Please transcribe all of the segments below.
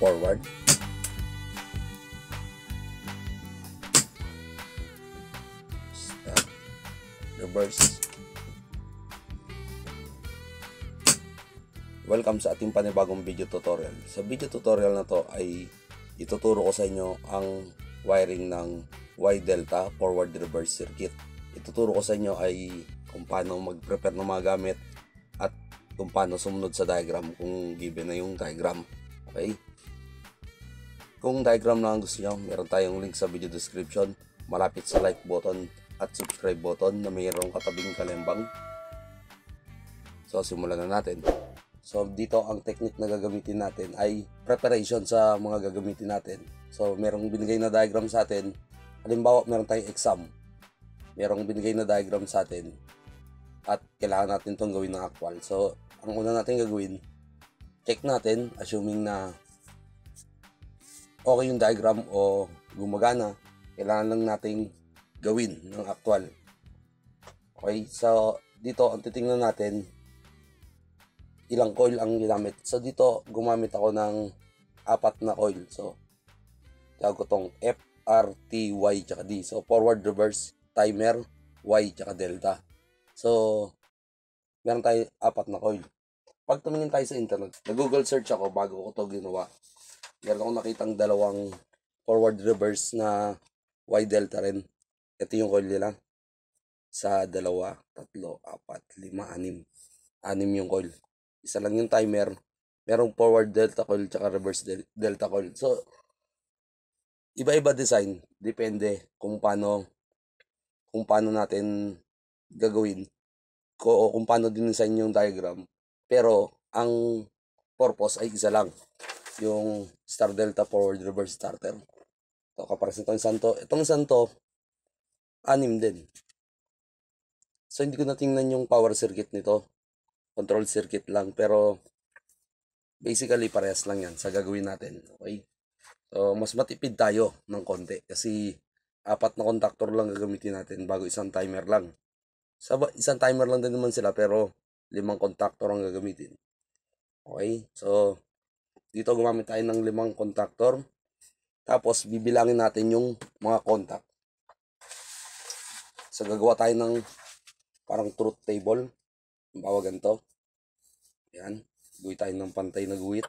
forward. Stop. Reverse. Welcome sa ating panibagong video tutorial. Sa video tutorial na to ay ituturo ko sa inyo ang wiring ng Y-Delta forward reverse circuit. Ituturo ko sa inyo ay kung paano mag-prepare ng mga gamit at kung paano sumunod sa diagram kung given na yung diagram. Okay? Kung diagram lang gusto nyo, meron tayong link sa video description, malapit sa like button at subscribe button na mayroong katabing kalembang. So simulan na natin. So dito ang technique na gagamitin natin ay preparation sa mga gagamitin natin. So merong binigay na diagram sa atin. Halimbawa meron tayong exam. Merong binigay na diagram sa atin at kailangan natin itong gawin ng actual. So ang una natin gagawin, check natin assuming na okay yung diagram o gumagana. Kailangan lang nating gawin ng actual. Okay, so dito ang titingnan natin ilang coil ang ginamit. So dito gumamit ako ng 4 na coil. So tawag ko tong F, R, T, Y, tsaka D. So forward, reverse, timer, Y, tsaka delta. So meron tayo 4 na coil. Pag tumingin tayo sa internet, nag-google search ako bago ko to ginawa. Meron akong nakitang dalawang forward, reverse na Y delta rin. Ito yung coil nila. Sa 2, 3, 4, 5, 6. 6 yung coil. Isa lang yung timer. Merong forward delta coil tsaka reverse delta coil. So, iba-iba design. Depende kung paano natin gagawin. Kung paano din-design yung diagram. Pero, ang purpose ay isa lang. Yung star delta forward reverse starter. Ito, kapares nito yung santo. Itong santo, 6 din. So, hindi ko natingnan yung power circuit nito. Control circuit lang, pero basically parehas lang yan sa gagawin natin. Okay? So mas matipid tayo ng konti kasi 4 na contactor lang gagamitin natin bago isang timer lang. Isang timer lang din naman sila pero 5 contactor ang gagamitin. Okay? So dito gumamit tayo ng 5 contactor. Tapos bibilangin natin yung mga contact. So gagawa tayo ng parang truth table. Bawagan to. Yan. Guhit tayo ng pantay na guhit.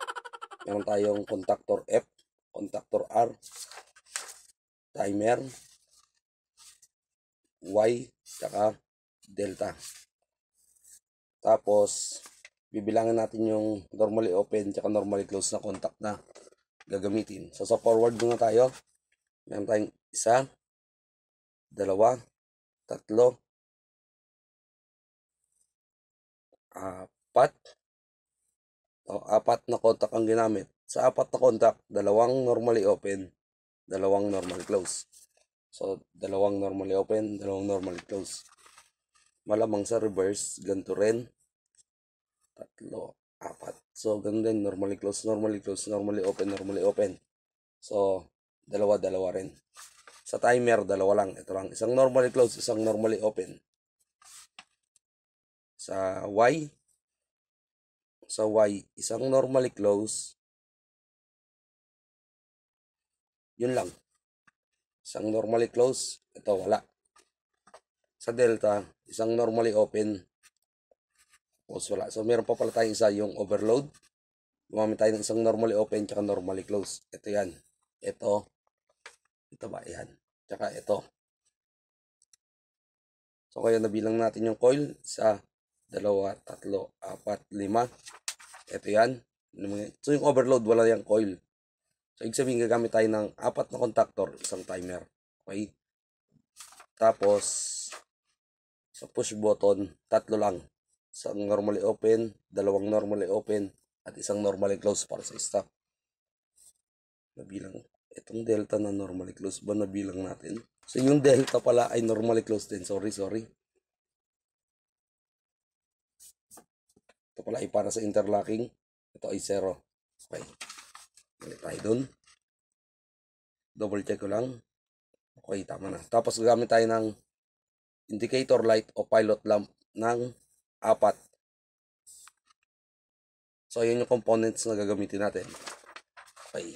Meron tayong contactor F, contactor R, timer, Y, saka delta. Tapos, bibilangin natin yung normally open saka normally close na contact na gagamitin. So, sa forward muna tayo. Meron tayong 1, 2, 3, 4. 4 na contact ang ginamit. Sa 4 na contact, 2 normally open, 2 normally close. So, 2 normally open, 2 normally close. Malamang sa reverse, ganito rin. 3, 4. So, ganun din, normally close, normally close, normally open, normally open. So, 2 rin. Sa timer, 2 lang. Ito lang. Isang normally close, isang normally open. Sa Y, isang normally close. Yun lang. Isang normally close. Ito, wala. Sa delta, isang normally open. Close, wala. So, meron pa pala tayong isa, yung overload. Gumamit tayo ng isang normally open tsaka normally close. Ito yan. Ito ba? Yan. Tsaka ito. So, kaya nabilang natin yung coil sa 2, 3, 4, 5. Ito yan. So, yung overload, wala yung coil. So, ibig sabihin, gagamit tayo ng 4 na contactor, isang timer. Okay? Tapos, sa push button, 3 lang. Isang normally open, 2 normally open, at isang normally close para sa stop. Nabilang. Itong delta na normally close ba nabilang natin? So, yung delta pala ay normally close din. Sorry. Ito pala ay para sa interlocking. Ito ay 0. Okay. Balik tayo dun. Double check ko lang. Okay, tama na. Tapos gagamit tayo ng indicator light o pilot lamp ng 4. So, yun yung components na gagamitin natin. Okay.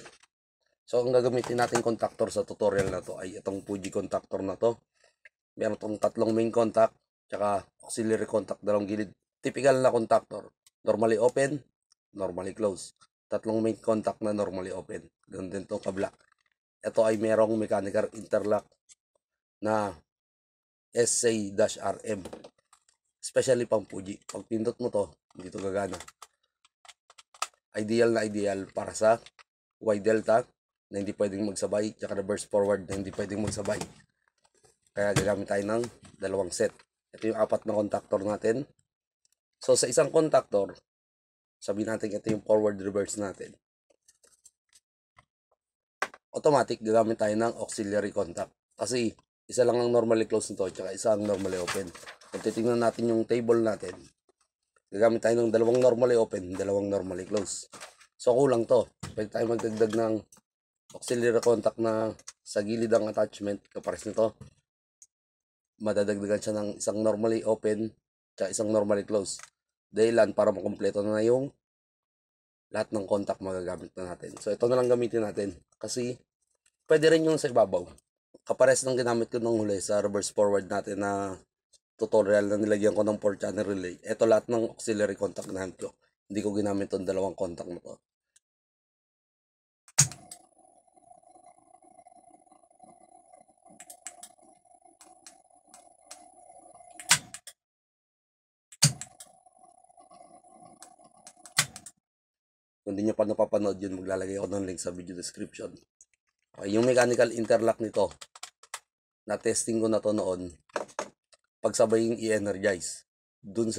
So, ang gagamitin natin contactor sa tutorial na to ay itong Fuji contactor na to. Meron itong tatlong main contact, tsaka auxiliary contact, dalawang gilid. Typical na contactor. Normally open, normally close. Tatlong main contact na normally open. Ganun din itong kabla. Ito ay merong mechanical interlock na SA-RM. Especially pang Fuji. Pag pindot mo to, hindi to gagana. Ideal na ideal para sa Y delta na hindi pwedeng magsabay, tsaka reverse forward na hindi pwedeng magsabay. Kaya gagamit tayo ng dalawang set. Ito yung 4 na contactor natin. So sa isang contactor, sabihin natin ito yung forward reverse natin. Automatic gagamit tayo ng auxiliary contact. Kasi isa lang ang normally close nito, tsaka isa ang normally open. Kung titingnan natin yung table natin, gagamit tayo ng dalawang normally open, dalawang normally close. So kulang to. Pwede tayo magdagdag ng auxiliary contact na sa gilid ang attachment, kapares nito. Madadagdagan siya ng isang normally open at isang normally close. Dahilan para makumpleto na yung lahat ng contact magagamit na natin. So ito na lang gamitin natin kasi pwede rin yung sa ibabaw. Kapares ng ginamit ko nung huli sa reverse forward natin na tutorial na nilagyan ko ng 4 channel relay. Ito lahat ng auxiliary contact na ko. Hindi ko ginamit itong dalawang contact na to. Kung hindi nyo pa napapanood yun, maglalagay ako ng link sa video description. Okay, yung mechanical interlock nito, na testing ko na to noon, pagsabay yung i-energize. Doon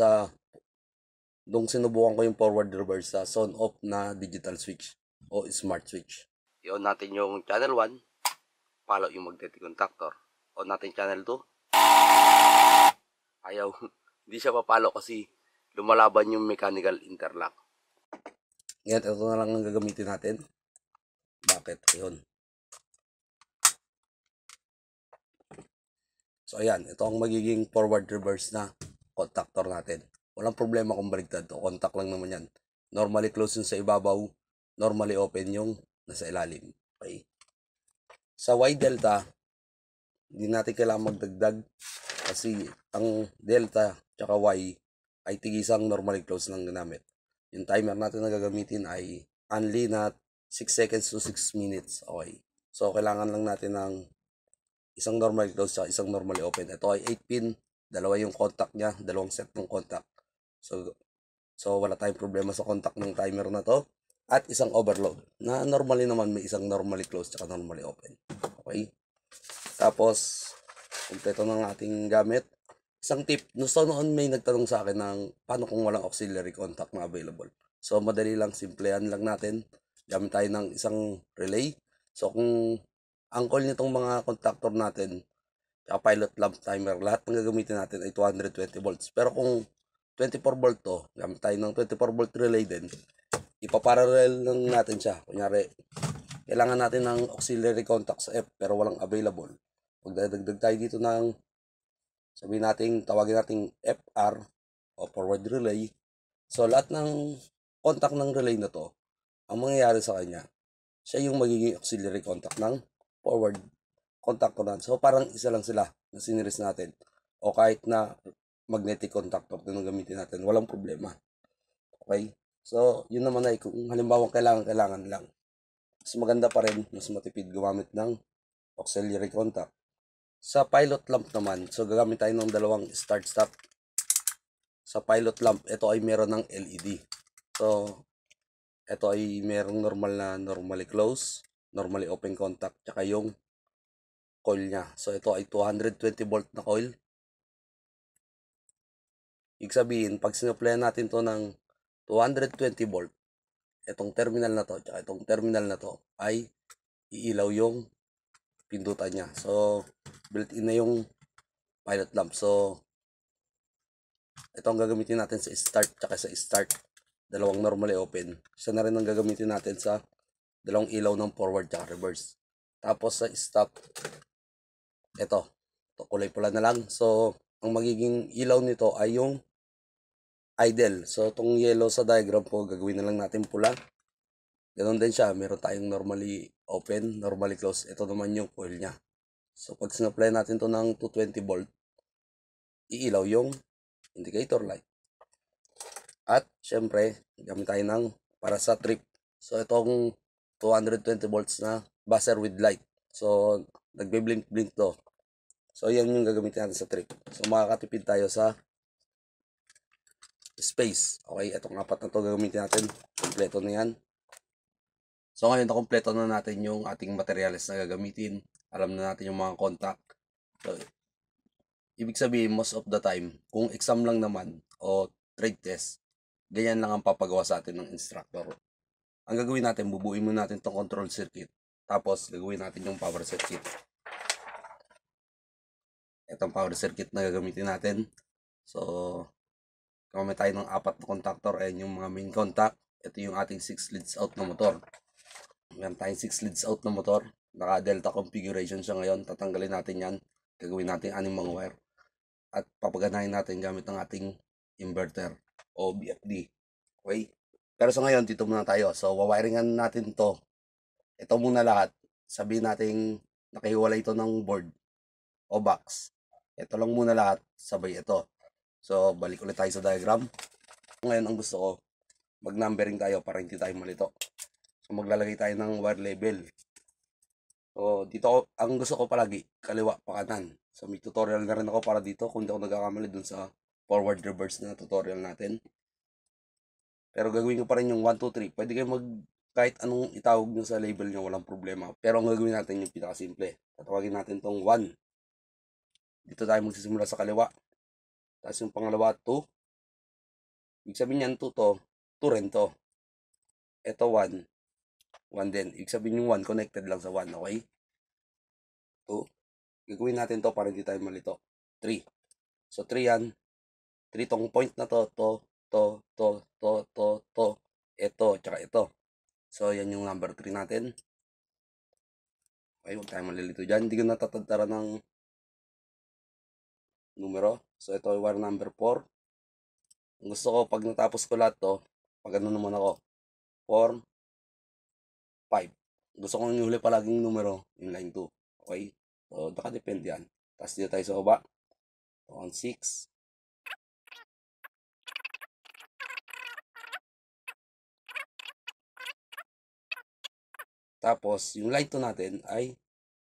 sinubukan ko yung forward reverse sa zone off na digital switch o smart switch. I-on natin yung channel 1, follow yung magnetic contactor. On natin channel 2. Ayaw, hindi siya papalo kasi lumalaban yung mechanical interlock. Ngayon, ito na lang ang gagamitin natin. Bakit? Yun. So, ayan. Ito ang magiging forward reverse na contactor natin. Walang problema kung baligtad to. Contact lang naman yan. Normally close yung sa ibabaw. Normally open yung nasa ilalim. Okay. Sa Y delta, hindi natin kailangan magdagdag kasi ang delta tsaka Y ay tigisang normally close lang ginamit. Yung timer natin na gagamitin ay only na 6 seconds to 6 minutes. Okay. So, kailangan lang natin ng isang normally close at isang normally open. Ito ay 8 pin. Dalawa yung contact niya. Dalawang set ng contact. So wala tayong problema sa contact ng timer na to. At isang overload. Na normally naman may isang normally close at normally open. Okay. Tapos, kompleto ng ating gamit. Isang tip, noon may nagtanong sa akin ng paano kung walang auxiliary contact na available. So, madali lang, simplehan lang natin. Gamit tayo ng isang relay. So, kung ang call nitong mga contactor natin, pilot lamp timer, lahat ng gagamitin natin ay 220 volts. Pero kung 24 volt to, gamit tayo ng 24 volt relay din, ipaparallel lang natin siya. Kunyari, kailangan natin ng auxiliary contact sa F pero walang available. Magdadagdag tayo dito ng sabihin natin, tawagin natin FR o forward relay. So, lahat ng contact ng relay na to, ang mangyayari sa kanya, siya yung magiging auxiliary contact ng forward contactor natin. So, parang isa lang sila na siniris natin. O kahit na magnetic contactor na gamitin natin, walang problema. Okay? So, yun naman ay kung halimbawa kailangan lang. Mas maganda pa rin, mas matipid gumamit ng auxiliary contact. Sa pilot lamp naman, so gagamit tayo ng dalawang start-stop. Sa pilot lamp, ito ay meron ng LED. So, ito ay merong normal na normally close, normally open contact, tsaka yung coil niya. So, ito ay 220 volt na coil. Ibig sabihin, pag sinuplayan natin to ng 220 volt, itong terminal na to, tsaka itong terminal na to, ay iilaw yung pindutan niya. So, built-in na yung pilot lamp. So, ito ang gagamitin natin sa start tsaka sa start. Dalawang normally open. Isa na rin ang gagamitin natin sa dalawang ilaw ng forward tsaka reverse. Tapos sa stop, ito kulay pula na lang. So, ang magiging ilaw nito ay yung idle. So, itong yellow sa diagram po, gagawin na lang natin pula. Ganun din siya, meron tayong normally open, normally close. Ito naman yung coil niya. So pag sinapply natin to ng 220 volt, iilaw yung indicator light. At syempre, gamit tayo ng para sa trip. So itong 220 volts na buzzer with light. So nagbe-blink-blink to. So yan yung gagamitin natin sa trip. So makakatipid tayo sa space. Okay, itong apat na to gagamitin natin. Kompleto na yan. So ngayon nakompleto na natin yung ating materials na gagamitin. Alam na natin yung mga contact. So, ibig sabihin most of the time, kung exam lang naman o trade test, ganyan lang ang papagawa sa atin ng instructor. Ang gagawin natin, bubuin mo natin tong control circuit. Tapos gagawin natin yung power circuit. Itong power circuit na gagamitin natin. So, gamit tayo ng apat na contactor. Ayan yung mga main contact. Ito yung ating 6 leads out na motor. Meron tayong 6 leads out na motor. Naka-delta configuration siya ngayon. Tatanggalin natin yan. Gagawin natin animang wire. At papaganahin natin gamit ng ating inverter o BFD. Okay? Pero sa ngayon, dito muna tayo. So, wawiringan natin to. Ito muna lahat. Sabihin natin nakahiwalay ito ng board o box. Ito lang muna lahat. Sabay ito. So, balik ulit tayo sa diagram. Ngayon, ang gusto ko, mag-numbering tayo para hindi tayo malito. So, maglalagay tayo ng wire label. So, dito ang gusto ko palagi, kaliwa pa kanan. So, may tutorial na rin ako para dito kung hindi ako nagkakamali dun sa forward reverse na tutorial natin. Pero gagawin ko pa rin yung 1, 2, 3. Pwede kayo kahit anong itawag nyo sa label nyo, walang problema. Pero ang gagawin natin yung pinakasimple. Tatawagin natin tong 1. Dito tayo magsisimula sa kaliwa. Tapos yung pangalawa, 2. Ibig sabihin yan, 2 to. 2 rin to. Ito 1. 1 din. Ibig sabihin yung 1 connected lang sa 1, okay? 2. Gagawin natin to para hindi tayo malito. 3. So 3 yan. 3 tong point na to, ito, tsaka ito. So yan yung number 3 natin. Okay, huwag tayo malilito dyan. Hindi ko natatagtara ng numero. So ito ay wire number 4. Ang gusto ko, pag natapos ko lahat to, pag ano naman ako, 4, 5. Gusto kong ihuli palaging numero, yung line 2. Okay? So, nakadepende yan. Tapos dito tayo sa baba. On 6. Tapos, yung line 2 natin ay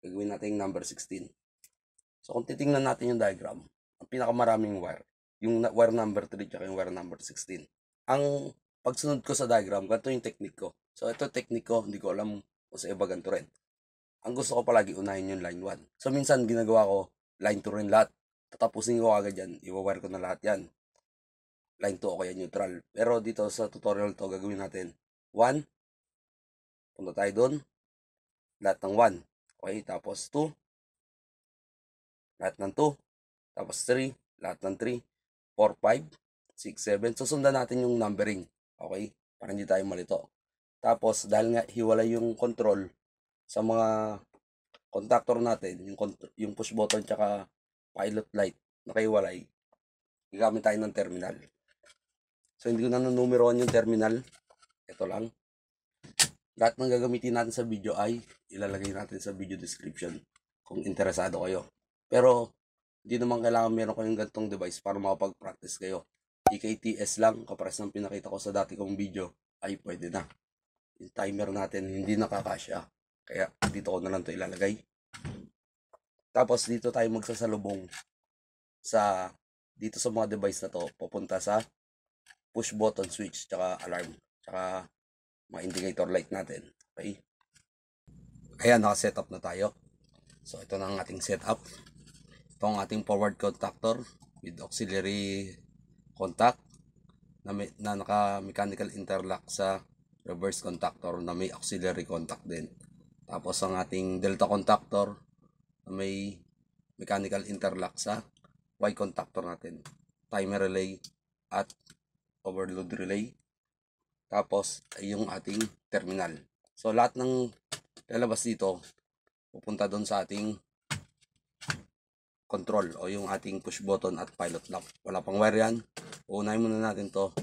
gagawin natin yung number 16. So, kung titingnan natin yung diagram, ang pinakamaraming wire, yung wire number 3 at yung wire number 16. Ang pagsunod ko sa diagram, ganito yung technique ko. So, ito technique ko, hindi ko alam kung sa iba ganito rin. Ang gusto ko palagi unahin yung line 1. So, minsan ginagawa ko, line 2 rin lahat. Tatapusin ko agad yan, i-wire ko na lahat yan. Line 2 o kaya neutral. Pero dito sa tutorial to, gagawin natin 1, punta tayo doon, lahat ng 1. Okay, tapos 2, lahat ng 2, tapos 3, lahat ng 3, 4, 5, 6, 7. Susundan natin yung numbering. Okay, para hindi tayo malito. Tapos, dahil nga hiwalay yung control sa mga contactor natin, yung push button tsaka pilot light, nakahiwalay, gagamit tayo ng terminal. So, hindi ko na numeroan yung terminal. Ito lang. Lahat ng gagamitin natin sa video ay ilalagay natin sa video description kung interesado kayo. Pero, hindi naman kailangan meron kayong ganitong device para makapag-practice kayo. EKTS lang, kapares ng pinakita ko sa dati kong video, ay pwede na. Yung timer natin hindi nakakasya. Kaya dito ko na lang ito ilalagay. Tapos dito tayo magsasalubong sa dito sa mga device na to, pupunta sa push button switch, tsaka alarm, tsaka mga indicator light natin. Okay? Ayan, naka-setup na tayo. So ito na ang ating setup. Ito ang ating forward contactor with auxiliary contact na naka-mechanical interlock sa reverse contactor na may auxiliary contact din. Tapos ang ating delta contactor na may mechanical interlock sa Y contactor natin. Timer relay at overload relay. Tapos ay yung ating terminal. So lahat ng lalabas dito pupunta doon sa ating control o yung ating push button at pilot lock. Wala pang wire yan. Uunahin muna natin to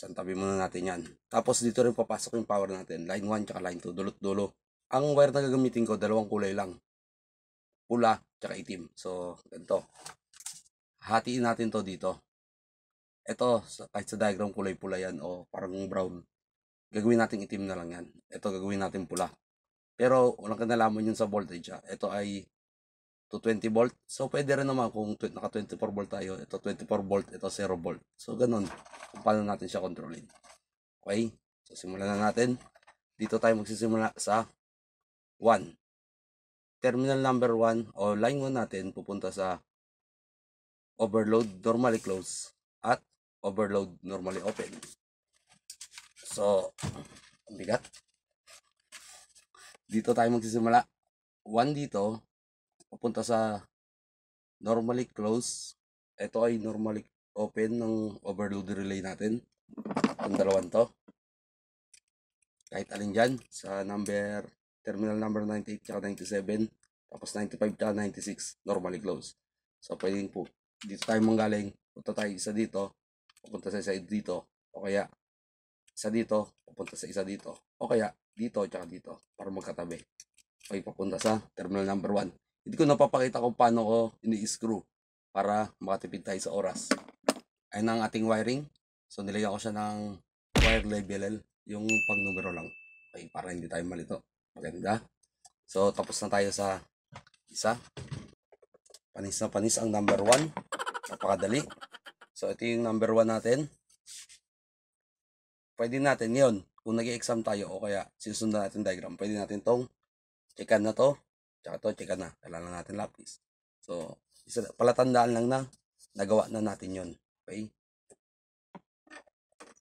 Santabi muna natin yan. Tapos dito rin papasok yung power natin. Line 1 tsaka line 2. Dulot-dulo. Ang wire na gagamitin ko, dalawang kulay lang. Pula tsaka itim. So, ganito. Hatiin natin to dito. Ito, kahit sa diagram kulay pula yan o parang brown. Gagawin natin itim na lang yan. Ito gagawin natin pula. Pero walang kinalaman yun sa voltage. Ito ay 220 volt. So, pwede rin naman kung naka 24 volt tayo. Ito 24 volt, ito 0 volt. So, ganun. Kung paano natin siya kontrolin. Okay? So, simulan na natin. Dito tayo magsisimula sa 1. Terminal number 1 o line 1 natin pupunta sa overload normally close at overload normally open. So, ang bigat. Dito tayo magsisimula. 1 dito, pupunta sa normally close. Ito ay normally open ng overload relay natin. Ang dalawang to. Kahit alin dyan, sa terminal number 98 at 97, tapos 95 at 96, normally close. So, pwedeng po, dito tayo manggaling, punta tayo isa dito, pupunta sa isa dito, o kaya isa dito, pupunta sa isa dito, o kaya dito at dito, para magkatabi. Okay, papunta sa terminal number 1. Hindi ko napapakita kung paano ko ini-screw para makatipid tayo sa oras. Ayun ang ating wiring. So, nilagyan ko siya ng wire label, yung pang numero lang. Okay, para hindi tayo malito. Maganda. So, tapos na tayo sa isa. Panis na panis ang number 1. Napakadali. So, ito yung number 1 natin. Pwede natin yon kung nag-exam tayo o kaya sinusundan natin diagram, pwede natin tong checkan na to, tsaka to checkan na. Kailangan natin lapis. So, palatandaan lang na nagawa na natin yon. Okay?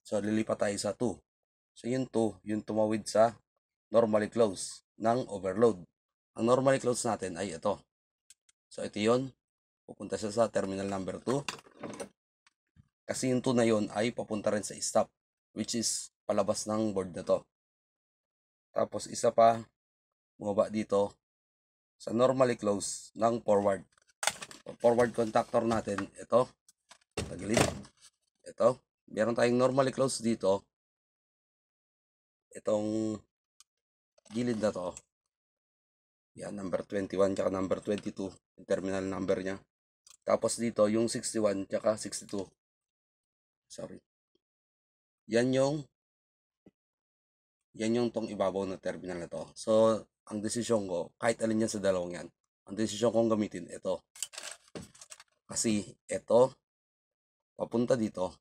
So, lilipat tayo sa 2. So, yung 2, yung tumawid sa normally close ng overload. Ang normally close natin ay ito. So, ito yun. Pupunta siya sa terminal number 2. Kasi yung 2 na yun ay papunta rin sa stop, which is palabas ng board na to. Tapos, isa pa, bumaba dito sa normally close ng forward. So, forward contactor natin, ito. Tagilid. Ito. Meron tayong normally close dito. Itong gilid na to. Yan, number 21 tsaka number 22. Yung terminal number niya. Tapos dito, yung 61 tsaka 62. Sorry. Yan yung tong ibabaw na terminal na to. So, ang desisyon ko, kahit alin yan sa dalawang yan, ang desisyon kong gamitin, ito. Kasi, ito, papunta dito,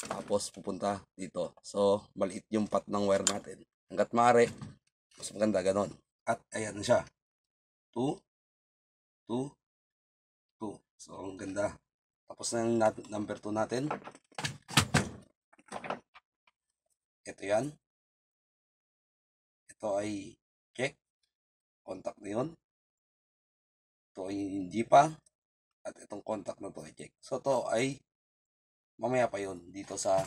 tapos pupunta dito. So, maliit yung path ng wire natin. Hanggat maaari, mas maganda ganon. At ayan siya. 2, 2, 2. So, ang ganda. Tapos na yung number 2 natin. Ito yan. Ito ay check. Contact na yun. Ito ay hindi pa. At itong contact na to ay check. So, ito ay mamaya pa yun dito sa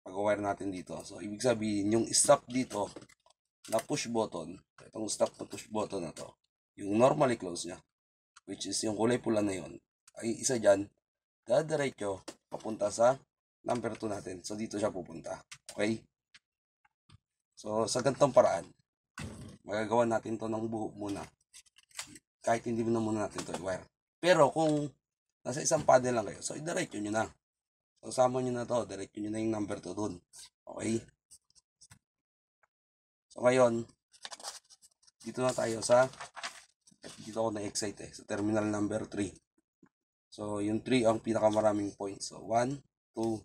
pag-wire natin dito. So, ibig sabihin, yung stop dito na push button, itong stop na push button na to, yung normally close niya, which is yung kulay pula na yun, ay isa dyan, dadiretso papunta sa number 2 natin. So, dito siya pupunta. Okay? So, sa ganitong paraan, magagawa natin to ng buo muna. Kahit hindi na muna natin to i-wire. Pero, kung nasa isang panel lang kayo, so, i-diretso nyo na. So, sama nyo na to, diretso nyo na yung number 2 dun. Okay? So, ngayon, dito na tayo sa, dito ako na-excite sa terminal number 3. So, yung 3 ang pinakamaraming points. So, 1, 2,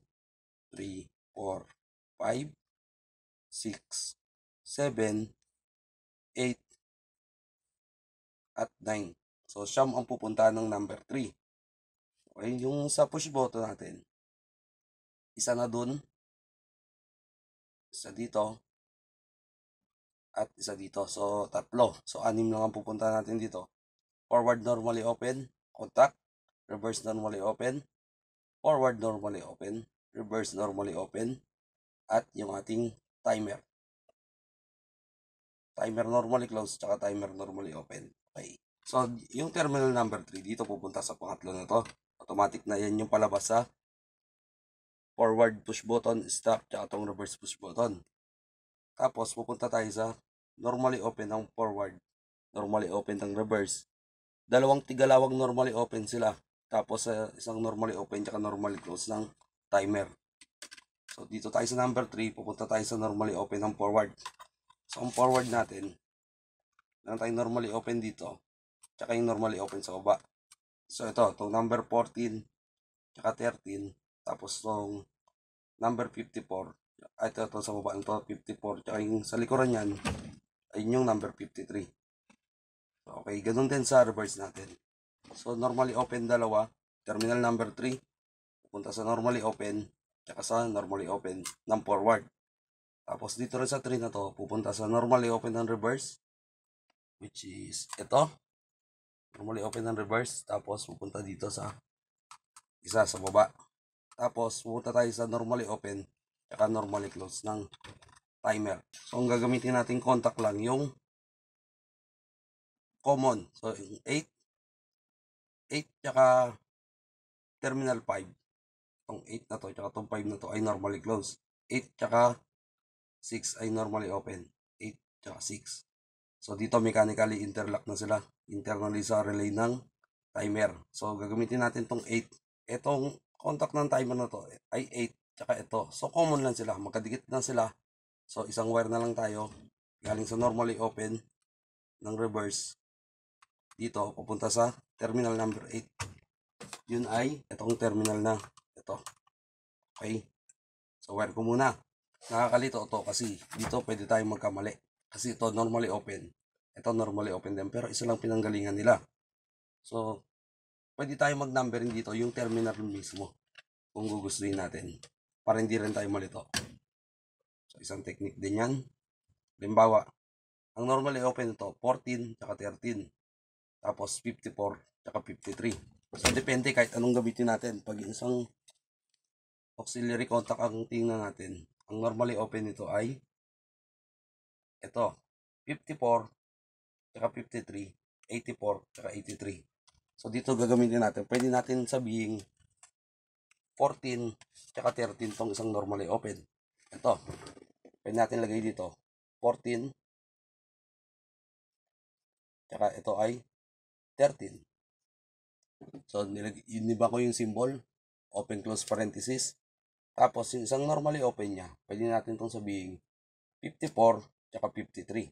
3, 4, 5, 6, 7, 8, at 9. So, siyam ang pupunta ng number 3. Okay, yung sa push button natin, isa na dun, isa dito, at isa dito. So, tatlo. So, 6 lang ang pupunta natin dito. Forward normally open, contact, reverse normally open, forward normally open, reverse normally open, at yung ating timer. Timer normally close, tsaka timer normally open. Okay. So, yung terminal number 3, dito pupunta sa pangatlo na to. Automatic na yan yung palabas sa forward push button, stop, tsaka itong reverse push button. Tapos pupunta tayo sa normally open ng forward, normally open ng reverse. Dalawang tigalawang normally open sila. Tapos isang normally open tsaka normally close ng timer. So dito tayo sa number 3, pupunta tayo sa normally open ng forward. So ang forward natin, meron tayong normally open dito, tsaka yung normally open sa baba. So ito, itong number 14, tsaka 13, tapos itong number 54, ito sa baba, ito 54, tsaka yung sa likuran yan, ayun yung number 53. So, okay, ganun din sa reverse natin. So normally open dalawa, terminal number 3, pupunta sa normally open, tsaka sa normally open ng forward. Tapos dito rin sa 3 na to, pupunta sa normally open ng reverse, which is ito. Normally open ng reverse, tapos pupunta dito sa isa sa baba. Tapos pupunta tayo sa normally open, tsaka normally close ng timer. So ang gagamitin natin contact lang yung common. So 8 tsaka terminal 5. Itong 8 na to, tsaka itong 5 na to ay normally close. 8 tsaka 6 ay normally open. 8 tsaka 6. So dito mechanically interlock na sila internally sa relay ng timer. So gagamitin natin itong 8. Itong contact ng timer na to ay 8 tsaka ito. So common lang sila, magkadikit lang sila. So isang wire na lang tayo galing sa normally open ng reverse dito pupunta sa terminal number 8. Yun ay itong terminal na ito. Okay. So wire ko muna. Nakakalito ito kasi dito pwede tayong magkamali. Kasi ito normally open. Ito normally open din pero isa lang pinanggalingan nila. So pwede tayong mag-numbering dito yung terminal mismo kung gugustuhin natin para hindi rin tayo malito. So isang technique din yan. Halimbawa, ang normally open ito 14 tsaka 13. Tapos 54 tsaka 53. So depende kahit anong gamitin natin. Pag isang auxiliary contact ang tingnan natin, ang normally open nito ay ito 54 tsaka 53, 84 tsaka 83. So dito gagamitin natin, pwede natin sabihin 14 tsaka 13 tong isang normally open. Ito, pwede natin lagay dito 14 tsaka ito ay 13. So iniba ko yung symbol, open close parenthesis. Tapos yung isang normally open niya, pwede natin itong sabihin 54 tsaka 53.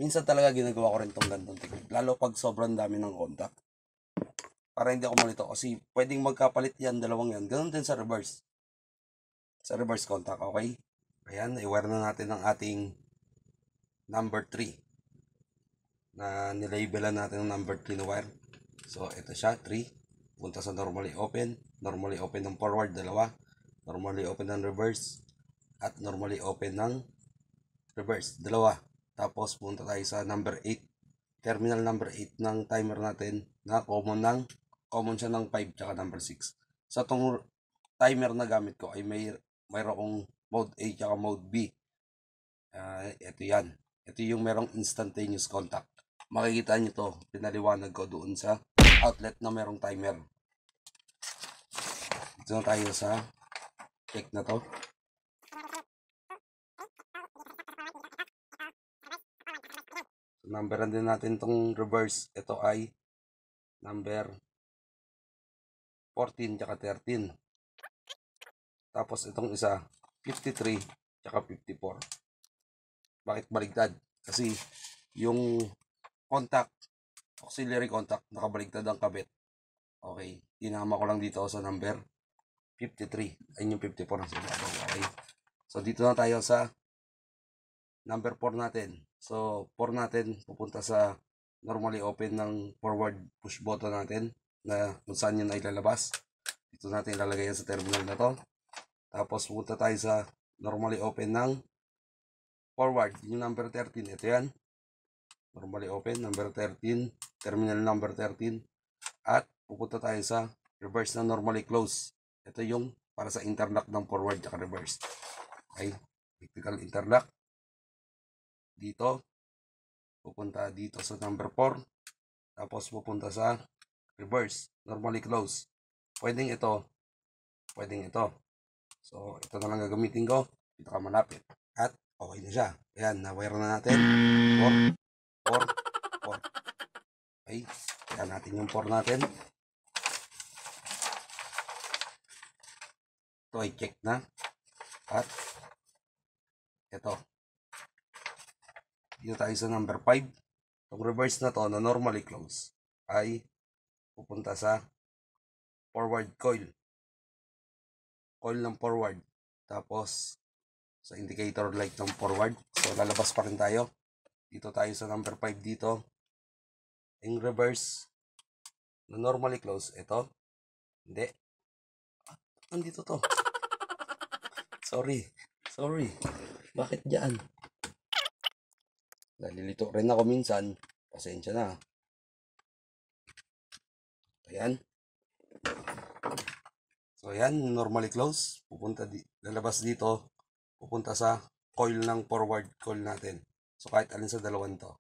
Minsan talaga ginagawa ko rin itong gantong technique, lalo pag sobrang dami ng contact. Para hindi ako malito kasi pwedeng magkapalit yan, dalawang yan. Ganun din sa reverse. Sa reverse contact, okay? Ayan, i-wire na natin ang ating number 3. Na nilabelan natin ng number 3 na wire. So, ito siya, 3. Punta sa normally open ng forward, dalawa. Normally open ng reverse. At normally open ng reverse, dalawa. Tapos, punta tayo sa number 8. Terminal number 8 ng timer natin na common siya ng 5 tsaka number 6. Sa itong timer na gamit ko ay mayroong mode A tsaka mode B. Ito yan. Ito yung merong instantaneous contact. Makikita nyo to, pinaliwanag ko doon sa outlet na merong timer. Dito na tayo sa check na to. So, numberan din natin tong reverse. Ito ay number 14 tsaka 13. Tapos itong isa 53 tsaka 54. Bakit baligtad? Kasi yung contact, auxiliary contact, nakabaligtad ang kabit. Okay, tinama ko lang dito sa number 53. Ayun yung 54 na sinabi. Okay. So dito na tayo sa number 4 natin. So 4 natin pupunta sa normally open ng forward push button natin na kung saan yun ay lalabas. Dito natin ilalagay yan sa terminal na to. Tapos pupunta tayo sa normally open ng forward, yung number 13. Ito yan. Normally open, number 13. Terminal number 13. At pupunta tayo sa reverse na normally close. Ito yung para sa interlock ng forward at reverse. Okay. Electrical interlock. Dito. Pupunta dito sa number 4. Tapos pupunta sa reverse. Normally close. Pwedeng ito pwedeng ito. So, ito na lang gagamitin ko. Ito ka malapit. At okay na siya. Ayan, na-wire na natin. 4, 4, 4. Okay, kaya natin yung 4 natin. Ito ay check na. At ito. Dito tayo sa number 5. Itong reverse na to na normally close ay pupunta sa forward coil. Coil ng forward. Tapos sa indicator light ng forward. So lalabas pa rin tayo. Dito tayo sa number 5 dito. Yung reverse na normally close. Ito. Hindi. Nandito to. Sorry. Bakit dyan? Nalilito rin ako minsan. Pasensya na. Ayan. So ayan, normally close. Lalabas dito. Pupunta sa coil ng forward coil natin. So kahit alin sa dalawang to.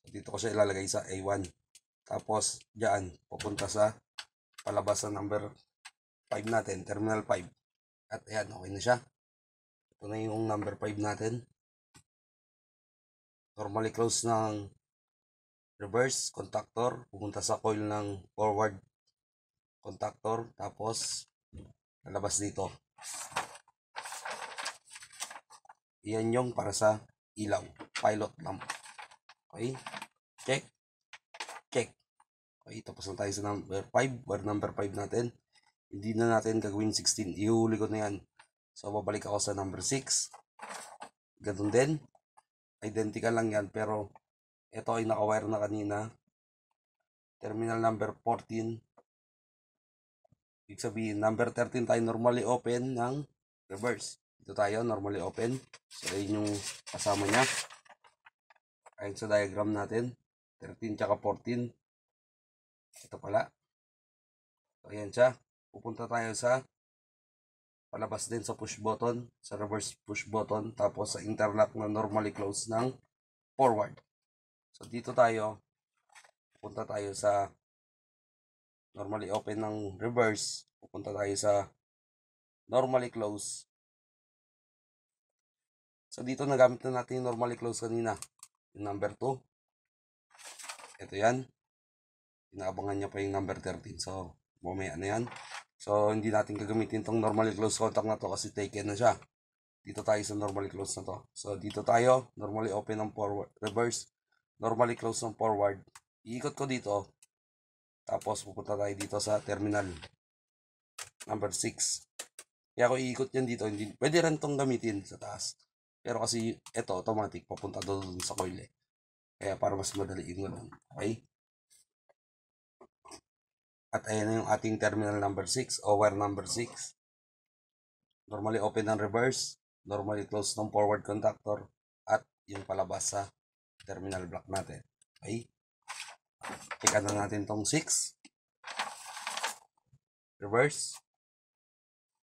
So, dito ko siya ilalagay sa A1. Tapos dyan, pupunta sa palabas sa number 5 natin, terminal 5. At ayan, okay na siya. Ito na yung number 5 natin. Normally close ng reverse contactor, pupunta sa coil ng forward contactor, tapos lalabas dito. Iyan yung para sa ilaw, pilot lamp. Okay, check. Okay, tapos na tayo sa number 5, wire number 5 natin. Hindi na natin gagawin 16, ihuli ko na yan. So babalik ako sa number 6. Ganun din, identical lang yan, pero ito ay nakawire na kanina. Terminal number 14. Ibig sabihin, number 13 tayo normally open ng reverse. Ito tayo, normally open. So, ayun yung kasama niya. Ayun sa diagram natin. 13 tsaka 14. Ito pala. So, ayan siya. Pupunta tayo sa palabas din sa push button. Sa reverse push button. Tapos sa interlock na normally close ng forward. So, dito tayo. Pupunta tayo sa normally open ng reverse. Pupunta tayo sa normally close. So, dito nagamit na natin yung normally close kanina. Yung number 2. Ito yan. Inaabangan niya pa yung number 13. So, mamaya na yan. So, hindi natin gagamitin tong normally close contact na to kasi taken na siya. Dito tayo sa normally close na to. So, dito tayo. Normally open ng forward, reverse. Normally close ng forward. Iikot ko dito. Tapos, pupunta tayo dito sa terminal. Number 6. Kaya ako iikot yan dito. Hindi, pwede rin tong gamitin sa taas. Pero kasi ito automatic papunta doon sa coil eh. Kaya para mas madali yung ganun. Okay? At ayan na yung ating terminal number 6 o wire number 6. Normally open ng reverse. Normally close ng forward contactor. At yung palabas sa terminal block natin. Okay? Checkan na natin tong 6. Reverse.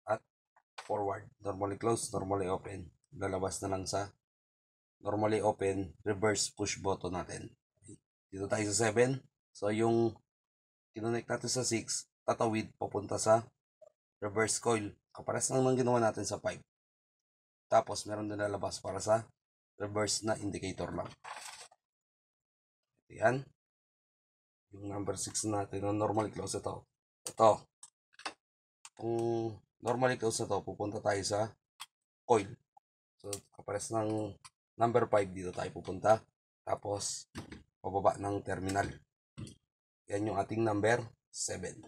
At forward. Normally close, normally open. Lalabas na lang sa normally open, reverse push button natin. Dito tayo sa 7. So, yung kinonect natin sa 6, tatawid papunta sa reverse coil. Kapares lang ng ginawa natin sa 5. Tapos, meron din lalabas para sa reverse na indicator lang. Ayan. Yung number 6 natin, yung normally close ito. Ito. Kung normally close na to, pupunta tayo sa coil. So, kapares ng number 5 dito tayo pupunta. Tapos, pababa ng terminal. Yan yung ating number 7.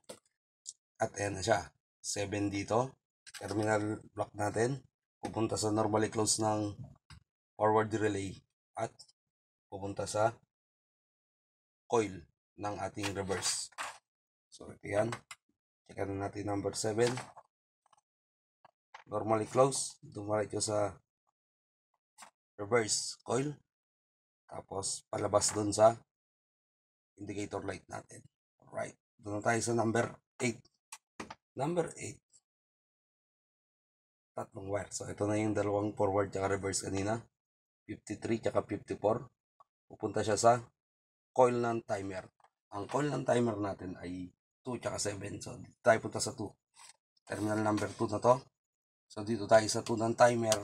At ayan na siya. 7 dito. Terminal block natin. Pupunta sa normally close ng forward relay. At pupunta sa coil ng ating reverse. So, ito yan. Checkan na natin number 7. Normally close. Dumalit ko sa reverse coil. Tapos, palabas dun sa indicator light natin. Alright. Doon tayo sa number 8. Number 8. Tatlong wire. So, ito na yung dalawang forward at reverse kanina. 53 at 54. Pupunta siya sa coil ng timer. Ang coil ng timer natin ay 2 at 7. So, dito tayo punta sa 2. terminal number 2 na to. So dito tayo sa 2 ng timer,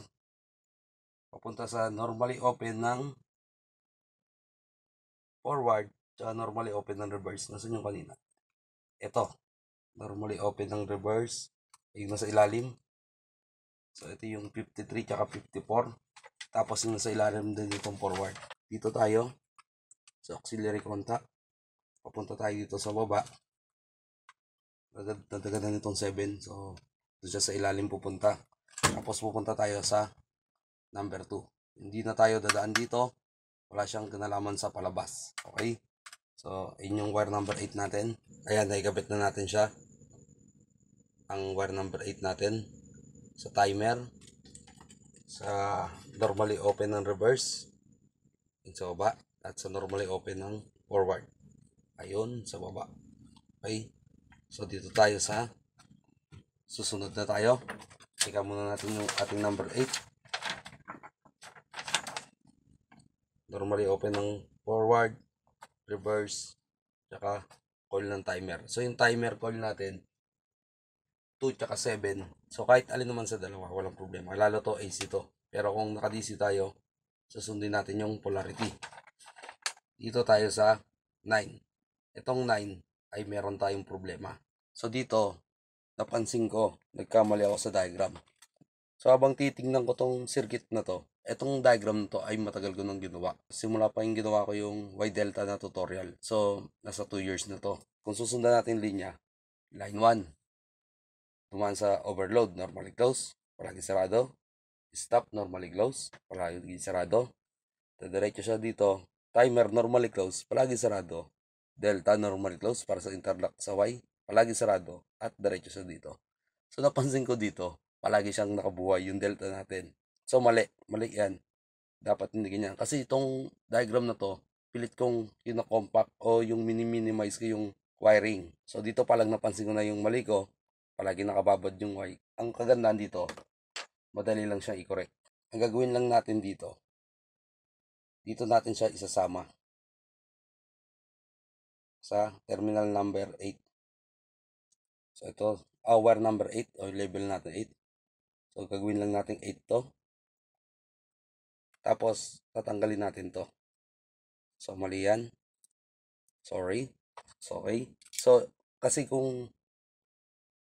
papunta sa normally open ng forward, tsaka normally open ng reverse. Nasaan yung kanina? Ito, normally open ng reverse, yung nasa ilalim. So ito yung 53 tsaka 54. Tapos yung nasa ilalim din itong forward. Dito tayo sa auxiliary contact. Papunta tayo dito sa baba. Nadagadan itong 7. So doon siya sa ilalim pupunta. Tapos pupunta tayo sa number 2. Hindi na tayo dadaan dito. Wala siyang kinalaman sa palabas. Okay? So yun yung wire number 8 natin. Ayan, naikabit na natin siya. Ang wire number 8 natin sa timer, sa normally open ng reverse, sa baba, at sa normally open ng forward. Ayun, sa baba. Okay? So dito tayo sa susunod na tayo. Ika muna natin yung ating number 8. Normally open ng forward, reverse, tsaka coil ng timer. So yung timer coil natin 2 tsaka 7. So kahit alin naman sa dalawa, walang problema. Lalo to AC to. Pero kung naka-DC tayo, susundin natin yung polarity. Dito tayo sa 9. Itong 9 ay meron tayong problema. So dito, napansin ko, nagkamali ako sa diagram. So habang titingnan ko tong circuit na to, itong diagram na to ay matagal ko nang ginawa. Simula pa yung ginawa ko yung Y Delta na tutorial. So nasa 2 years na to. Kung susundan natin linya, line 1. Tumaan sa overload, normally close, palagi sarado. Stop, normally close, palagi sarado. Diretso siya dito. Timer, normally close, palagi sarado. Delta, normally close para sa interlock sa Y, palagi sarado. At diretso siya dito. So napansin ko dito, palagi siyang nakabuhay yung delta natin. So mali yan. Dapat hindi ganyan. Kasi itong diagram na to, pilit kong compact o yung minimize ko yung wiring. So dito palang napansin ko na yung mali ko. Palagi nakababad yung Y. Ang kagandaan dito, madali lang siya i-correct. Ang gagawin lang natin dito natin siya isasama sa terminal number 8. So ito, wire number 8 o label natin 8. So gagawin lang natin 8 to. Tapos tatanggalin natin to. So mali yan. Sorry. So okay. So kasi kung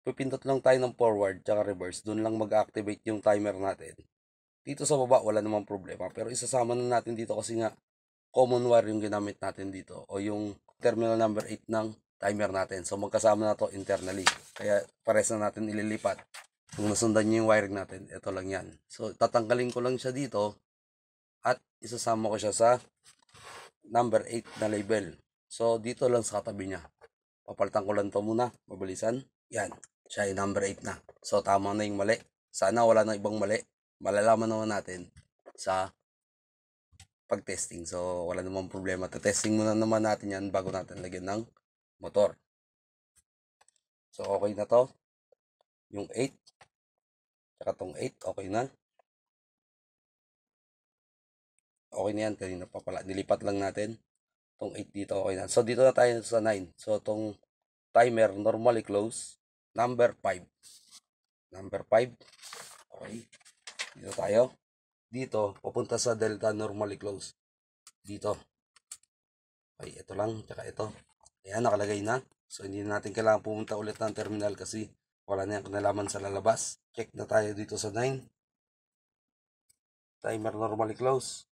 pipindot lang tayo ng forward tsaka reverse, doon lang mag-activate yung timer natin. Dito sa baba, wala namang problema. Pero isasama na natin dito kasi nga, common wire yung ginamit natin dito. O yung terminal number 8 ng timer natin. So magkasama na to internally. Kaya pares na natin ililipat. Kung nasundan nyo yung wiring natin, ito lang yan. So tatanggalin ko lang siya dito. At isasama ko siya sa number 8 na label. So dito lang sa katabi niya. Papalitan ko lang to muna. Mabilisan. Yan. Siya yung number 8 na. So, tama na yung mali. Sana wala na ibang mali. Malalaman naman natin sa pag-testing. So, wala namang problema. Testing muna naman natin yan bago natin lagyan ng motor. So, okay na to. Yung 8. Tsaka tong 8. Okay na. Okay na yan. Kanina pa pala. Nilipat lang natin. Tong 8 dito. Okay na. So, dito na tayo sa 9. So, tong timer normally close. Number 5. Number 5. Okay. Dito tayo. Dito, papunta sa delta normally close. Dito. Okay, ito lang. Tsaka ito. Ayan, nakalagay na. So, hindi natin kailangan pumunta ulit ng terminal kasi wala na yung kinalaman sa lalabas. Check na tayo dito sa 9. Timer normally close.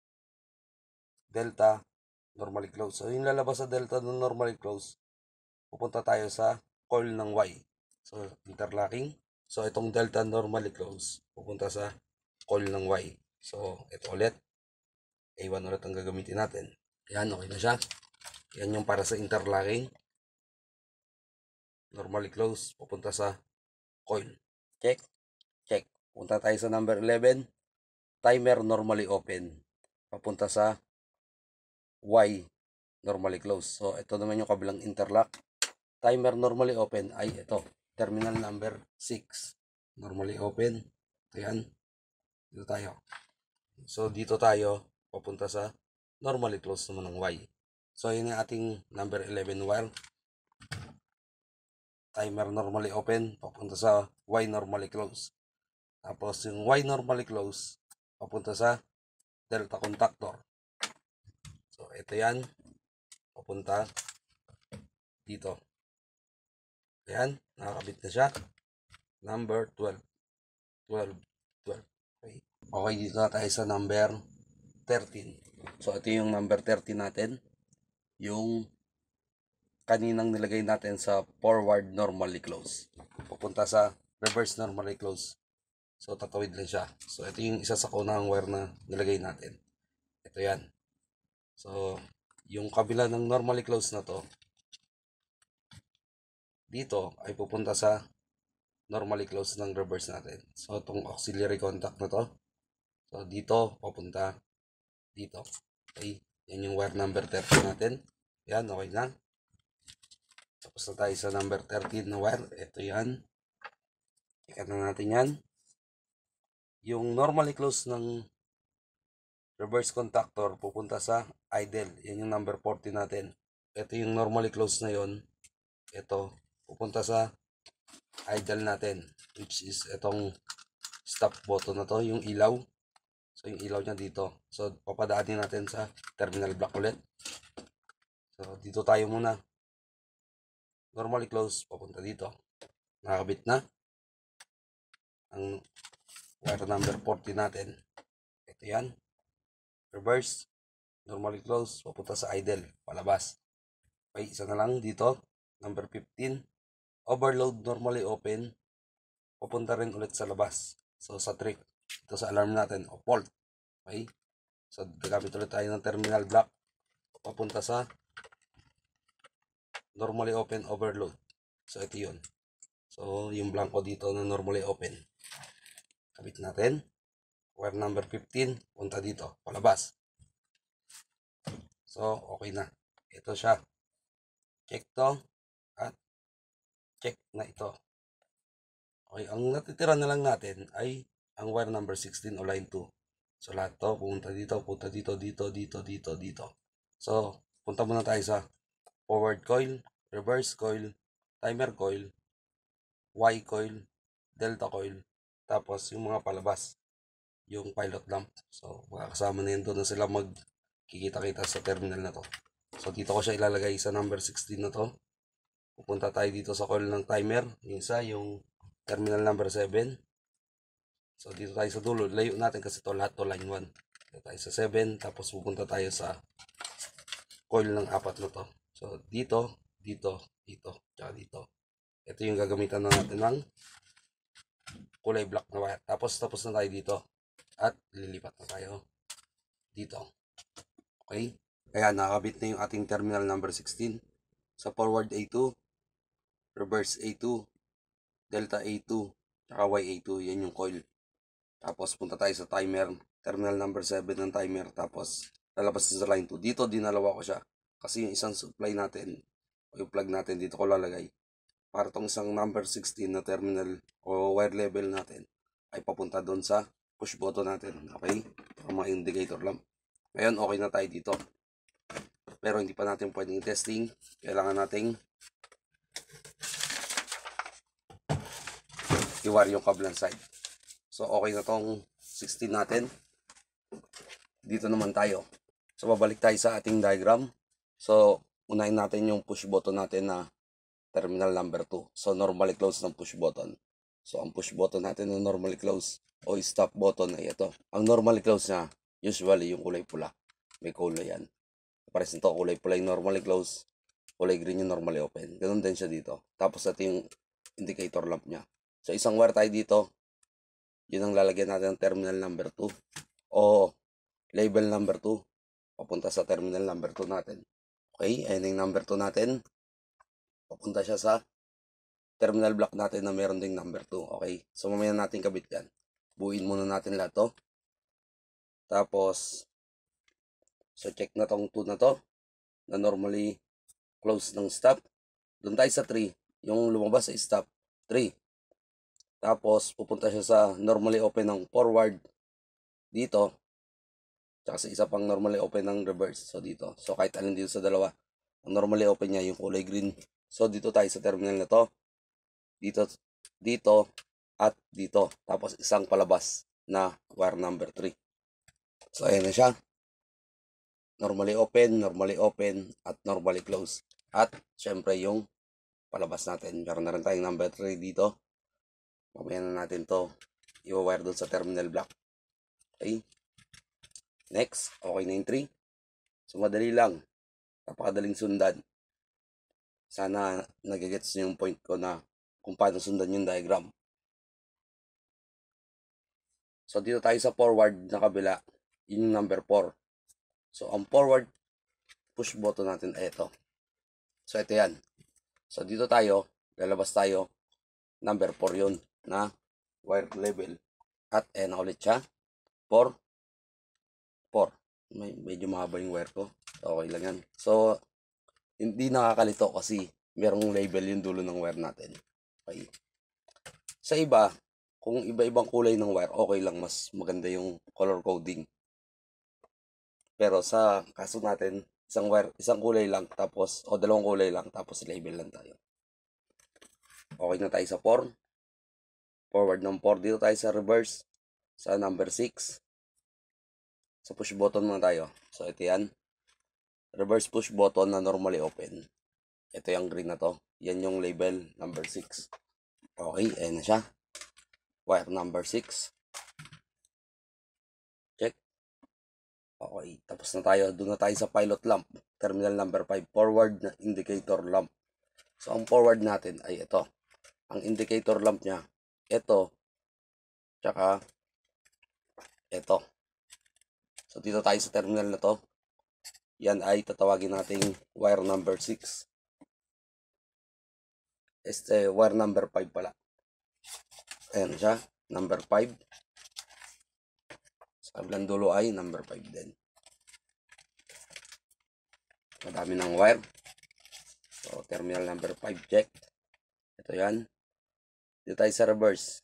Delta normally close. So, yung lalabas sa delta ng normally close, pupunta tayo sa coil ng Y. So, interlocking. So, itong delta normally close, pupunta sa coil ng Y. So, ito ulit. A1 ulit ang gagamitin natin. Yan, okay na siya. Yan yung para sa interlocking. Normally close, pupunta sa coil. Check. Check. Punta tayo sa number 11. Timer normally open. Papunta sa Y. Normally close. So, ito naman yung kabilang interlock. Timer normally open ay ito. Terminal number 6. Normally open. Ito yan. Dito tayo. So, dito tayo papunta sa normally close naman ng Y. So, yun yung ating number 11 wire. timer normally open, papunta sa Y normally close. Tapos yung Y normally close, papunta sa delta contactor. So, ito yan. Papunta dito. Ayan, nakakabit na siya. Number 12. 12. 12. Okay. Okay, dito na tayo sa number 13. So, ito yung number 13 natin. Yung kaninang nilagay natin sa forward normally close. Pupunta sa reverse normally close. So, tatawid lang siya. So, ito yung isa sa kaunahang wire na nilagay natin. Ito yan. So, yung kabila ng normally close na to, dito ay pupunta sa normally close ng reverse natin. So, itong auxiliary contact na to. So, dito, papunta dito. Okay. Yan yung wire number 13 natin. Yan, okay na. Tapos na tayo sa number 13 na wire. Ito yan. Ikat na natin yan. Yung normally close ng reverse contactor pupunta sa idle. Yan yung number 40 natin. Ito yung normally close na yon. Ito, pupunta sa idle natin. Which is itong stop button na to. Yung ilaw. So, yung ilaw niya dito. So, papadaanin natin sa terminal block ulit. So, dito tayo muna. Normally close, papunta dito. Nakakabit na. Ang wire number 40 natin. Ito yan. Reverse. Normally close, papunta sa idle. Palabas. Okay, isa na lang dito. Number 15. Overload normally open. Papunta rin ulit sa labas. So, sa trick. Ito sa alarm natin. O fault. Okay. So, gagamit ulit tayo ng terminal block. Papunta sa normally open overload. So, ito yun. So, yung blanco dito na normally open. Kabit natin. Wire number 15. Punta dito. Palabas. So, okay na. Ito siya. Check to. At check na ito. Okay. Ang natitira na lang natin ay ang wire number 16 o line 2. So, lahat to. Punta dito. Punta dito. Dito. Dito. Dito. Dito. So, punta muna tayo sa forward coil, reverse coil, timer coil, Y coil, delta coil, tapos yung mga palabas, yung pilot lamp. So, makakasama na yun, doon na sila magkikita-kita sa terminal na to. So, dito ko siya ilalagay sa number 16 na to. Pupunta tayo dito sa coil ng timer. Yung isa, yung terminal number 7. So, dito tayo sa dulo. Layo natin kasi to lahat to line 1. Dito tayo sa 7. Tapos pupunta tayo sa coil ng 4 na to. So, dito, dito, dito, tsaka dito. Ito yung gagamitan na natin ng kulay black na wire. Tapos na tayo dito. At lilipat na tayo dito. Okay? Kaya nakabit na yung ating terminal number 16. Sa forward A2, reverse A2, delta A2, tsaka Y A2. Yan yung coil. Tapos punta tayo sa timer. Terminal number 7 ng timer. Tapos lalabas sa line 2. Dito dinalawa ko siya. Kasi yung isang supply natin, o yung plug natin, dito ko lalagay. Para tong isang number 16 na terminal o wire level natin, ay papunta doon sa push button natin. Okay? Ang mga indicator lamp. Ngayon, okay na tayo dito. Pero hindi pa natin pwedeng testing. Kailangan nating i-wire yung kablang side. So, okay na tong 16 natin. Dito naman tayo. So, babalik tayo sa ating diagram. So, unahin natin yung push button natin na terminal number 2. So, normally close ng push button. So, ang push button natin na normally close o stop button ay ito. Ang normally close niya, usually yung kulay pula. May kulay yan. Pares nito, kulay pula yung normally close. Kulay green yung normally open. Ganun din siya dito. Tapos, ito yung indicator lamp niya. So, isang wire tayo dito. Yun ang lalagyan natin ng terminal number 2. O label number 2. Papunta sa terminal number 2 natin. Okay, ayun yung number 2 natin. Papunta siya sa terminal block natin na meron ding number 2. Okay, so mamaya natin kabit yan. Buuin muna natin lahat to. Tapos, so check na tong 2 na to, na normally close ng stop. Doon tayo sa 3, yung lumabas sa stop, 3. Tapos, pupunta siya sa normally open ng forward dito. Tsaka sa isa pang normally open ng reverse. So, dito. So, kahit alin dito sa dalawa. Ang normally open niya, yung kulay green. So, dito tayo sa terminal na to. dito, dito, at dito. Tapos isang palabas na wire number 3. So ayan na siya. Normally open, at normally close. At syempre yung palabas natin. Meron na rin tayong number 3 dito. Mamaya na natin to i-wire doon sa terminal block. Okay. Next, okay na yung 3. So madali lang. Napakadaling sundan. Sana nagigets nyo yung point ko na kung paano sundan yung diagram. So dito tayo sa forward na kabila. Yun yung number 4. So ang forward push button natin ay ito. So ito yan. So dito tayo, lalabas tayo. Number 4 yun na wire level. At ayan na ulit siya. 4. Medyo mahaba yung wire ko. Okay lang yan. So hindi nakakalito kasi merong label yung dulo ng wire natin. Okay. Sa iba, kung iba-ibang kulay ng wire, okay lang, mas maganda yung color coding. Pero sa kaso natin, isang wire, isang kulay lang, tapos, o dalawang kulay lang, tapos label lang tayo. Okay na tayo sa 4. Forward ng 4. Dito tayo sa reverse, sa number 6. Sa push button muna tayo. So, ito yan. Reverse push button na normally open. Ito yung green na to. Yan yung label, number 6. Okay, ayan na siya. Wire number 6. Check. Okay, tapos na tayo. Doon na tayo sa pilot lamp. Terminal number 5. Forward na indicator lamp. So, ang forward natin ay ito. Ang indicator lamp niya, ito. Tsaka, ito. So, dito tayo sa terminal na to. Yan ay tatawagin nating wire number 6. Wire number 5 pala. Ayan siya. Number 5. Sa kabilang dulo ay number 5 din. Madami ng wire. So, terminal number 5 check. Ito yan. Dito tayo sa reverse.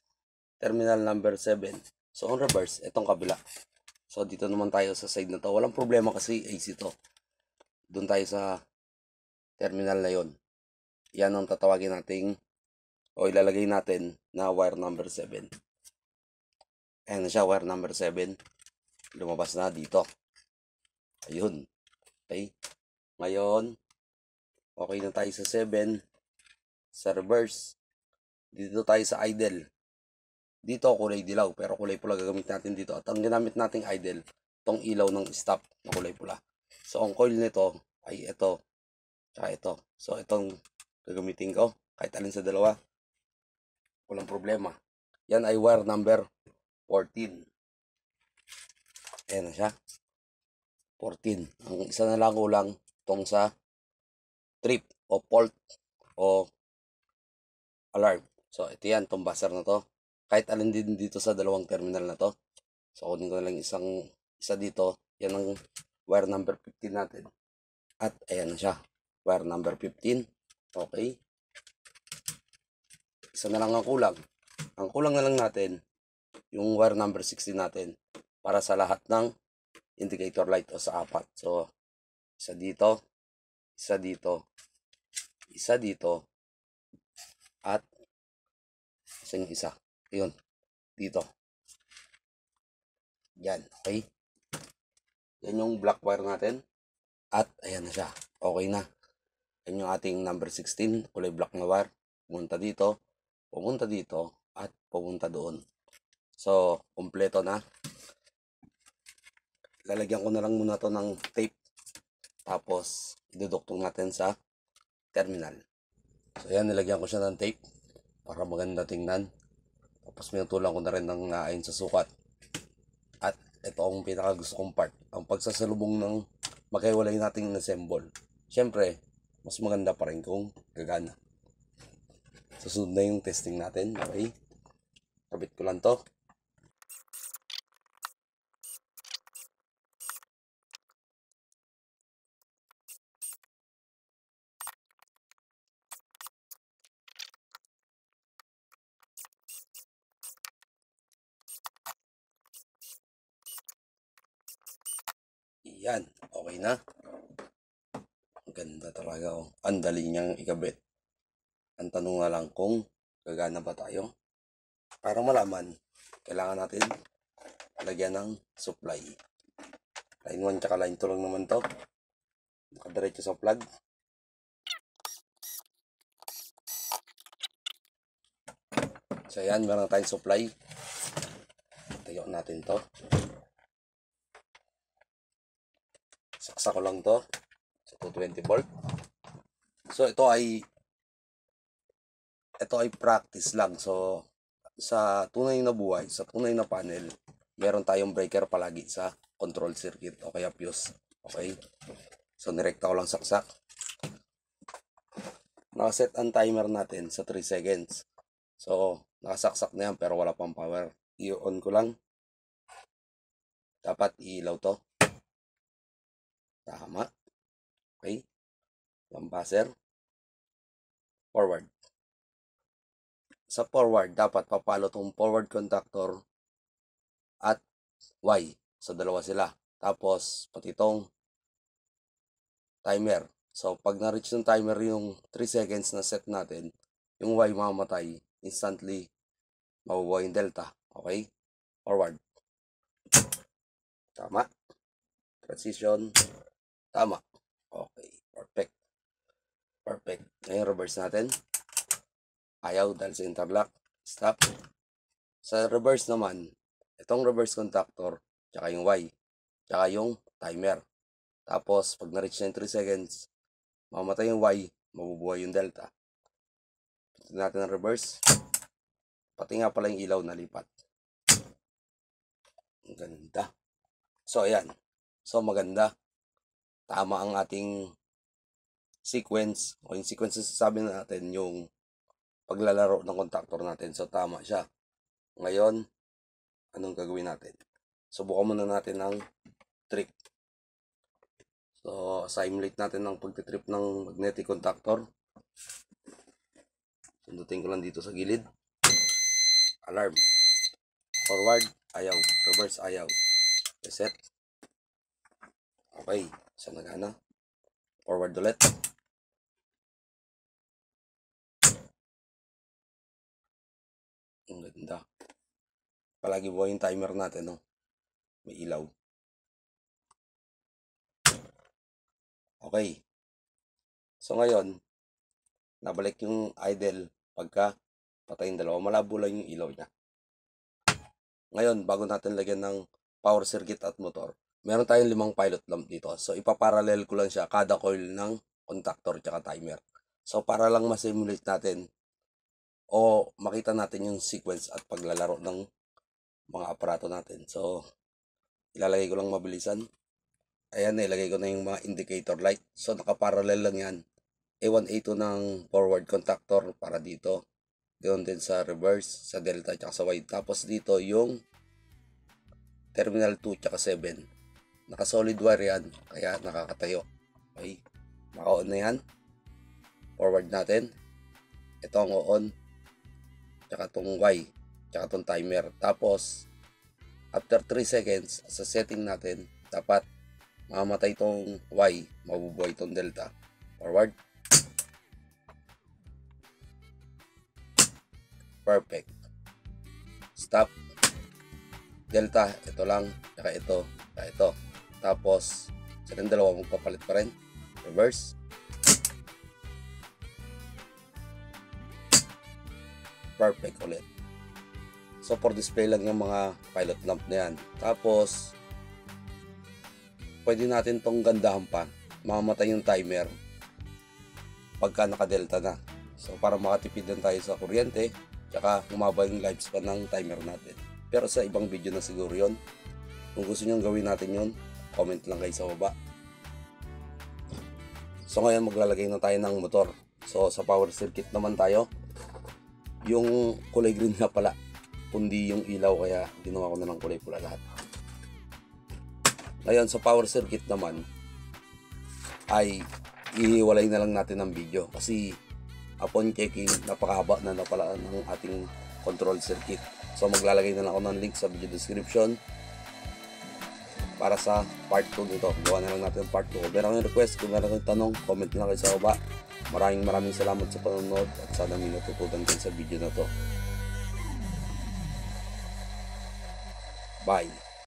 Terminal number 7. So, on reverse, itong kabila. So, dito naman tayo sa side na to. Walang problema kasi AC to. Doon tayo sa terminal na yon. Yan ang tatawagin nating o ilalagay natin na wire number 7. Ayan na siya, wire number 7. Lumabas na dito. Ayun. Okay. Ngayon, okay na tayo sa 7. Sa reverse. Dito tayo sa idle. Dito kulay dilaw, pero kulay pula gagamit natin dito. At ang ginamit nating idle, itong ilaw ng stop na kulay pula. So, ang coil nito ay ito. Tsaka ito. So, itong gagamitin ko. Kahit alin sa dalawa. Walang problema. Yan ay wire number 14. Ayan na siya. 14. Ang isa na lang kulang itong sa trip o fault o alarm. So, ito yan. Itong buzzer na to. Kahit alin din dito sa dalawang terminal na to. So, kunin ko na lang isa dito. Yan ang wire number 15 natin. At ayan na siya. Wire number 15. Okay. Isa na lang ang kulang. Ang kulang na lang natin, yung wire number 16 natin para sa lahat ng indicator light o sa apat. So, isa dito, isa dito, isa dito, at isa. Yun, dito. Yan, okay. Yan yung black wire natin. At ayan na siya. Okay na. Yan yung ating number 16, kulay black na wire. Pumunta dito, at pumunta doon. So, kumpleto na. Lalagyan ko na lang muna to ng tape. Tapos, iduduktong natin sa terminal. So, ayan, nilagyan ko siya ng tape para maganda tingnan. Tapos, minutulang ko na rin ng ayon sa sukat. At ito ang pinaka gusto kong part. Ang pagsasalubong ng magkaiwalay nating assemble. Siyempre, mas maganda pa rin kung gagana. Susunod na yung testing natin. Okay. Kabit ko lang to. Yan. Okay na. Ganda talaga. Oh. Ang dali niyang ikabit. Ang tanong na lang kung gagana ba tayo? Para malaman, kailangan natin lagyan ng supply. Line 1 tsaka line 2 lang naman to. Nakadiretso sa plug. So ayan, meron tayong supply. Tayo natin to. Saksak ko lang to sa 220 volt. So ito ay practice lang. So sa tunay na buhay, sa tunay na panel, meron tayong breaker palagi sa control circuit o kaya fuse. Okay? So nirekta ko lang saksak. Nakaset ang timer natin sa 3 seconds. So nakasaksak na yan pero wala pang power. I-on ko lang. Dapat ilaw to. Tama. Okay. Buzzer. Forward. Sa forward, dapat papalo tong forward contactor at Y. So, dalawa sila. Tapos, pati itong timer. So, pag na-reach ng timer yung 3 seconds na set natin, yung Y mamatay. Instantly, mabubuhay yung delta. Okay? Forward. Tama. Transition. Tama. Okay. Perfect. Perfect. Ngayon, reverse natin. Ayaw dahil sa interlock. Stop. Sa reverse naman, itong reverse contactor, tsaka yung Y, tsaka yung timer. Tapos, pag na-reach na yung 3 seconds, mamatay yung Y, mabubuhay yung delta. Pati natin ang reverse. Pati nga pala yung ilaw na lipat. Ang ganda. So, ayan. So, maganda. Tama ang ating sequence. O yung sequence na sasabi natin yung paglalaro ng contactor natin. So, tama siya. Ngayon, anong gagawin natin? Subukan muna natin ng trick. So, simulate natin ng pagtitrip ng magnetic contactor. Sundutin ko lang dito sa gilid. Alarm. Forward, ayaw. Reverse, ayaw. Reset. Okay. Isa nagana. Forward ulit. Ang ganda. Palagi buhay yung timer natin, no? May ilaw. Okay. So ngayon, nabalik yung idle pagka patay yung dalawa. Malabo lang yung ilaw niya. Ngayon, bago natin lagyan ng power circuit at motor, meron tayong 5 pilot lamp dito. So ipaparallel ko lang siya kada coil ng contactor tsaka timer. So para lang ma-simulate natin o makita natin yung sequence at paglalaro ng mga aparato natin. So, ilalagay ko lang mabilisan. Ayan, ilagay ko na yung mga indicator light. So, nakaparallel lang yan. A1, A2 ng forward contactor para dito. Doon din sa reverse, sa delta, tsaka sa Y. Tapos dito yung terminal 2 tsaka 7. Naka-solid wire yan, kaya nakakatayo. Okay, naka-on na yan. Forward natin. Ito ang on. Tsaka itong Y, tsaka itong timer. Tapos, after 3 seconds, sa setting natin, dapat mamamatay itong Y, mabubuhay itong delta. Forward. Perfect. Stop. Delta, ito lang, tsaka ito, tsaka ito. Tapos, silang dalawa magpapalit pa rin. Reverse. Perfect ulit. So, for display lang yung mga pilot lamp na yan. Tapos, pwede natin tong gandahan pa. Mamamatay yung timer pagka naka-delta na. So, para makatipid din tayo sa kuryente, tsaka humaba yung lifespan ng timer natin. Pero sa ibang video na siguro yon. Kung gusto nyo gawin natin yon, comment lang kayo sa baba. So, ngayon maglalagay na tayo ng motor. So, sa power circuit naman tayo. Yung kulay green nga pala, kundi yung ilaw, kaya ginawa ko na ng kulay pula lahat. Ngayon sa power circuit naman ay ihiwalay na lang natin ng video kasi upon checking napakahaba na pala ng ating control circuit. So maglalagay na lang ako ng link sa video description para sa part 2 nito. Gawa na lang natin part 2. Kung meron kayong request, kung meron kayong tanong, comment na lang kayo sa baba. Maraming salamat sa panonood at sana may natutunan din sa video na to. Bye!